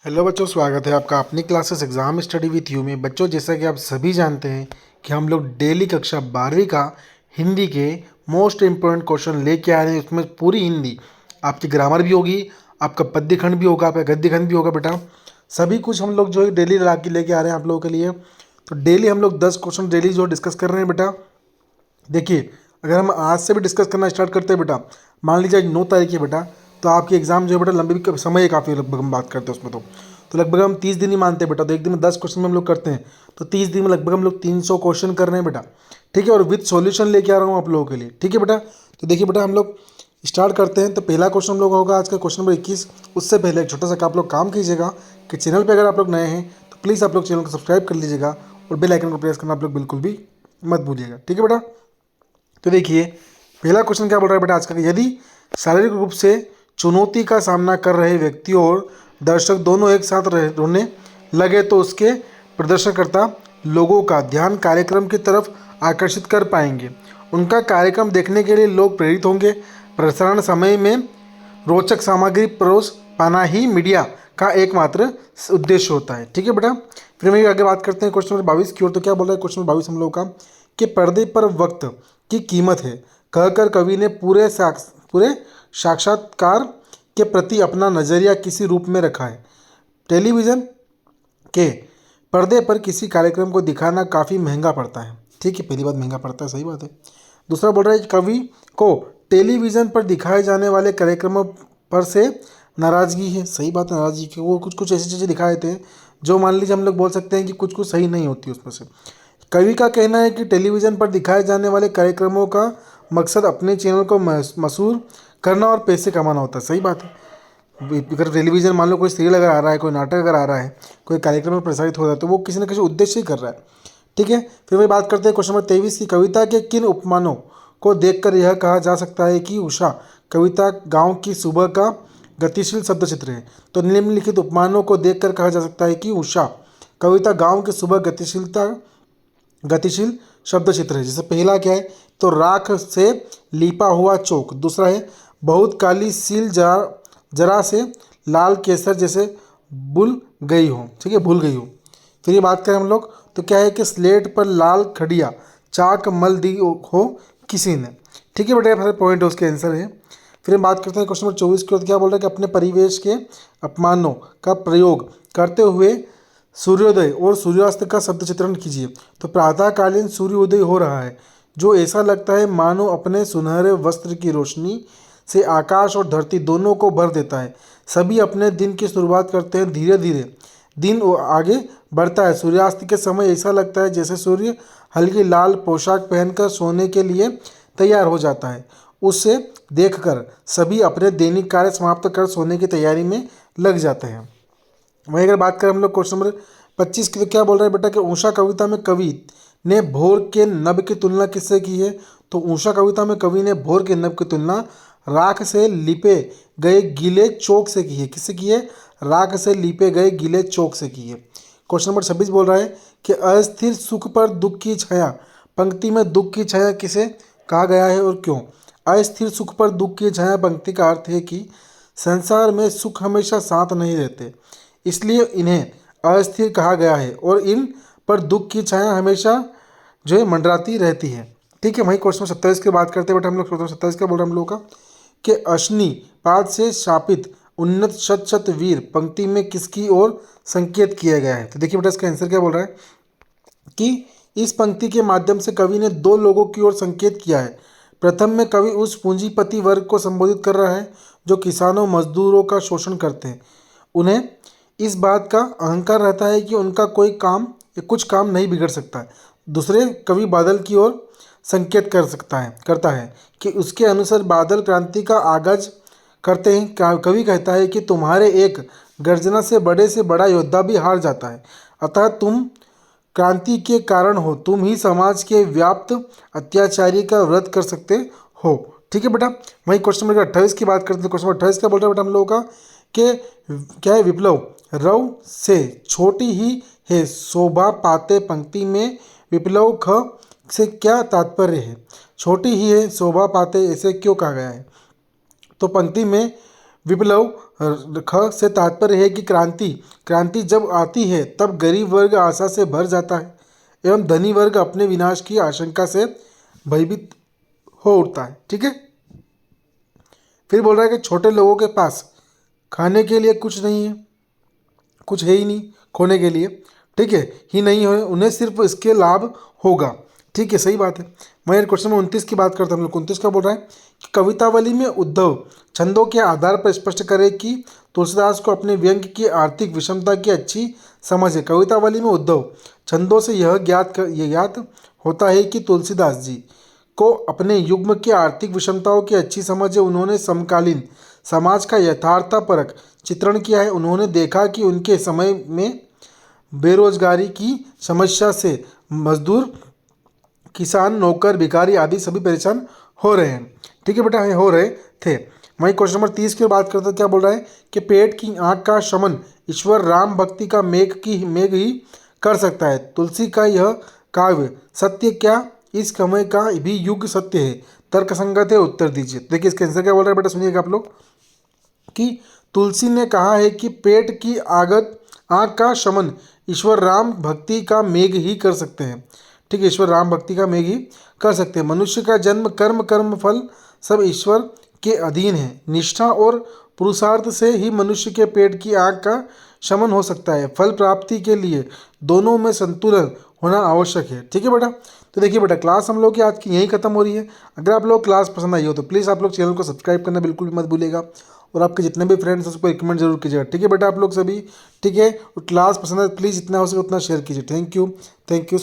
Hello बच्चों, स्वागत है आपका अपनी classes exam study with you में। बच्चों, जैसा कि आप सभी जानते हैं कि हम लोग डेली कक्षा 12वीं का हिंदी के मोस्ट इम्पोर्टेंट क्वेश्चन लेके आ रहे हैं। उसमें पूरी हिंदी, आपकी ग्रामर भी होगी, आपका पद्य खंड भी होगा, आपका गद्य खंड भी होगा। बेटा, सभी कुछ हम लोग जो है डेली ला के लेके आ रहे हैं आप लोगों के लिए। तो डेली हम लोग 10 क्वेश्चन डेली जो डिस्कस कर रहे हैं। बेटा देखिए, अगर हम आज से भी डिस्कस करना स्टार्ट करते हैं बेटा, मान लीजिए आज 9 तारीख है बेटा, तो आपकी एग्ज़ाम जो है बेटा लंबी भी समय है काफ़ी, लगभग हम बात करते हैं उसमें तो लगभग हम 30 दिन ही मानते हैं बेटा। तो एक दिन में 10 क्वेश्चन में हम लोग करते हैं, तो 30 दिन में लगभग हम लोग 300 क्वेश्चन कर रहे हैं बेटा। ठीक है, और विद सॉल्यूशन लेके आ रहा हूँ आप लोगों के लिए। ठीक है बेटा, तो देखिए बेटा, हम लोग स्टार्ट करते हैं। तो पहला क्वेश्चन हम लोग होगा आज का क्वेश्चन नंबर 21। उससे पहले एक छोटा सा आप लोग काम कीजिएगा कि चैनल पे अगर आप लोग नए हैं तो प्लीज़ आप लोग चैनल को सब्सक्राइब कर लीजिएगा और बेल आइकन को प्रेस करना आप लोग बिल्कुल भी मत भूलिएगा। ठीक है बेटा, तो देखिए पहला क्वेश्चन क्या बोल रहा है बेटा आज का, यदि शारीरिक रूप से चुनौती का सामना कर रहे व्यक्ति और दर्शक दोनों एक साथ रोने लगे तो उसके प्रदर्शनकर्ता लोगों का ध्यान कार्यक्रम की तरफ आकर्षित कर पाएंगे। उनका कार्यक्रम देखने के लिए लोग प्रेरित होंगे। प्रसारण समय में रोचक सामग्री परोस पाना ही मीडिया का एकमात्र उद्देश्य होता है। ठीक है बेटा, फिर हम आगे बात करते हैं क्वेश्चन नंबर 22 की ओर। तो क्या बोल रहा है क्वेश्चन नंबर 22 हम लोग का, कि पर्दे पर वक्त की कीमत है कहकर कवि ने पूरे साक्षात्कार के प्रति अपना नज़रिया किसी रूप में रखा है। टेलीविज़न के पर्दे पर किसी कार्यक्रम को दिखाना काफ़ी महंगा पड़ता है। ठीक है, पहली बात महंगा पड़ता है, सही बात है। दूसरा बोल रहा है कि कवि को टेलीविज़न पर दिखाए जाने वाले कार्यक्रमों पर से नाराज़गी है। सही बात है, नाराज़गी की। वो कुछ कुछ ऐसी चीज़ें दिखाए थे जो मान लीजिए हम लोग बोल सकते हैं कि कुछ कुछ सही नहीं होती उसमें से। कवि का कहना है कि टेलीविज़न पर दिखाए जाने वाले कार्यक्रमों का मकसद अपने चैनल को मशहूर करना और पैसे कमाना होता है। सही बात है। अगर टेलीविज़न मान लो कोई सीरियल अगर आ रहा है, कोई नाटक अगर आ रहा है, कोई कार्यक्रम में प्रसारित हो रहा है, तो वो किसी न किसी उद्देश्य से ही कर रहा है। ठीक है, फिर वही बात करते हैं क्वेश्चन नंबर 23 की, कविता के किन उपमानों को देखकर यह कहा जा सकता है कि उषा कविता गाँव की सुबह का गतिशील शब्द चित्र है। तो निम्नलिखित उपमानों को देखकर कहा जा सकता है कि उषा कविता गाँव की सुबह गतिशील शब्द चित्र है। जैसे पहला क्या है, तो राख से लीपा हुआ चौक। दूसरा है बहुत काली सील जरा से लाल केसर जैसे भूल गई हो। ठीक है, भूल गई हो। फिर ये बात करें हम लोग तो क्या है कि स्लेट पर लाल खड़िया चाक मल दी हो किसी ने। ठीक है बेटा, पॉइंट है, उसके आंसर है। फिर हम बात करते हैं क्वेश्चन नंबर 24 की। क्या बोल रहा है कि अपने परिवेश के अपमानों का प्रयोग करते हुए सूर्योदय और सूर्यास्त का शब्द चित्रण कीजिए। तो प्रातःकालीन सूर्योदय हो रहा है जो ऐसा लगता है मानो अपने सुनहरे वस्त्र की रोशनी से आकाश और धरती दोनों को भर देता है। सभी अपने दिन की शुरुआत करते हैं, धीरे धीरे दिन आगे बढ़ता है। सूर्यास्त के समय ऐसा लगता है जैसे सूर्य हल्की लाल पोशाक पहनकर सोने के लिए तैयार हो जाता है। उसे देखकर सभी अपने दैनिक कार्य समाप्त कर सोने की तैयारी में लग जाते हैं। वहीं अगर बात करें हम लोग क्वेश्चन नंबर 25 की, तो क्या बोल रहे हैं बेटा कि उषा कविता में कवि ने भोर के नभ की तुलना किससे की है। तो उषा कविता में कवि ने भोर के नभ की तुलना राख से लिपे गए गीले चौक से की है। किससे की है? राख से लिपे गए गीले चौक से की है। क्वेश्चन नंबर 26 बोल रहा है कि अस्थिर सुख पर दुख की छाया। पंक्ति में दुख की छाया किसे कहा गया है और क्यों? अस्थिर सुख पर दुख की छाया पंक्ति का अर्थ है कि संसार में सुख हमेशा साथ नहीं रहते, इसलिए इन्हें अस्थिर कहा गया है और इन पर दुख की छाया हमेशा जो है मंडराती रहती है। ठीक है, वहीं क्वेश्चन 27 की बात करते हैं बेटा हम लोग। क्वेश्चन 27 क्या बोल रहे हैं हम लोग का कि अश्नि पाद से शापित उन्नत शत शत वीर पंक्ति में किसकी ओर संकेत किया गया है। तो देखिए बेटा इसका आंसर क्या बोल रहा है कि इस पंक्ति के माध्यम से कवि ने दो लोगों की ओर संकेत किया है। प्रथम में कवि उस पूंजीपति वर्ग को संबोधित कर रहा है जो किसानों मजदूरों का शोषण करते हैं। उन्हें इस बात का अहंकार रहता है कि उनका कोई काम या कुछ काम नहीं बिगड़ सकता है। दूसरे कवि बादल की ओर संकेत करता है कि उसके अनुसार बादल क्रांति का आगाज करते हैं। कवि कहता है कि तुम्हारे एक गर्जना से बड़ा योद्धा भी हार जाता है, अतः तुम क्रांति के कारण हो, तुम ही समाज के व्याप्त अत्याचारी का वध कर सकते हो। ठीक है बेटा, वही क्वेश्चन नंबर 28 की बात करते हैं। क्वेश्चन नंबर 28 क्या बोल रहा है बेटा हम लोगों का कि क्या है, विप्लव रव से छोटी ही है शोभा पाते। पंक्ति में विप्लव ख से क्या तात्पर्य है? छोटी ही है शोभा पाते ऐसे क्यों कहा गया है? तो पंक्ति में विप्लव ख से तात्पर्य है कि क्रांति जब आती है तब गरीब वर्ग आशा से भर जाता है एवं धनी वर्ग अपने विनाश की आशंका से भयभीत हो उठता है। ठीक है। फिर बोल रहा है कि छोटे लोगों के पास खाने के लिए कुछ नहीं है, कुछ है ही नहीं खोने के लिए। ठीक है, ही नहीं है, उन्हें सिर्फ इसके लाभ होगा। ठीक है, सही बात है। मैं क्वेश्चन में 29 की बात करता हूँ। हम लोग 29 का बोल रहा है कि कवितावली में उद्धव छंदों के आधार पर स्पष्ट करे कि तुलसीदास को अपने व्यंग्य की आर्थिक विषमता की अच्छी समझ है। कवितावली में उद्धव छंदों से यह ज्ञात होता है कि तुलसीदास जी को अपने युग्म की आर्थिक विषमताओं की अच्छी समझ है। उन्होंने समकालीन समाज का यथार्थपरक चित्रण किया है। उन्होंने देखा कि उनके समय में बेरोजगारी की समस्या से मजदूर, किसान, नौकर, भिखारी आदि सभी परेशान हो रहे हैं। ठीक है बेटा, हो रहे थे। वहीं क्वेश्चन नंबर 30 की बात करते हैं। क्या बोल रहा है कि पेट की आँख का शमन ईश्वर राम भक्ति का मेघ ही कर सकता है। तुलसी का यह काव्य सत्य क्या इस समय का भी युग सत्य है? तर्क संगत है, उत्तर दीजिए। देखिए इसका आंसर क्या बोल रहा है बेटा, सुनिएगा आप लोग कि तुलसी ने कहा है कि पेट की आँख का शमन ईश्वर राम भक्ति का मेघ ही कर सकते हैं। ठीक है, ईश्वर राम भक्ति का मेघ ही कर सकते हैं। मनुष्य का जन्म, कर्म फल सब ईश्वर के अधीन है। निष्ठा और पुरुषार्थ से ही मनुष्य के पेट की आग का शमन हो सकता है। फल प्राप्ति के लिए दोनों में संतुलन होना आवश्यक है। ठीक है बेटा, तो देखिए बेटा क्लास हम लोग की आज की यहीं खत्म हो रही है। अगर आप लोग क्लास पसंद आई हो तो प्लीज़ आप लोग चैनल को सब्सक्राइब करना बिल्कुल भी मत भूलिएगा और आपके जितने भी फ्रेंड्स हैं उसको रिकमेंड जरूर कीजिएगा। ठीक है बेटा, आप लोग सभी ठीक है, और क्लास पसंद है प्लीज़ जितना हो सके उतना शेयर कीजिए। Thank you so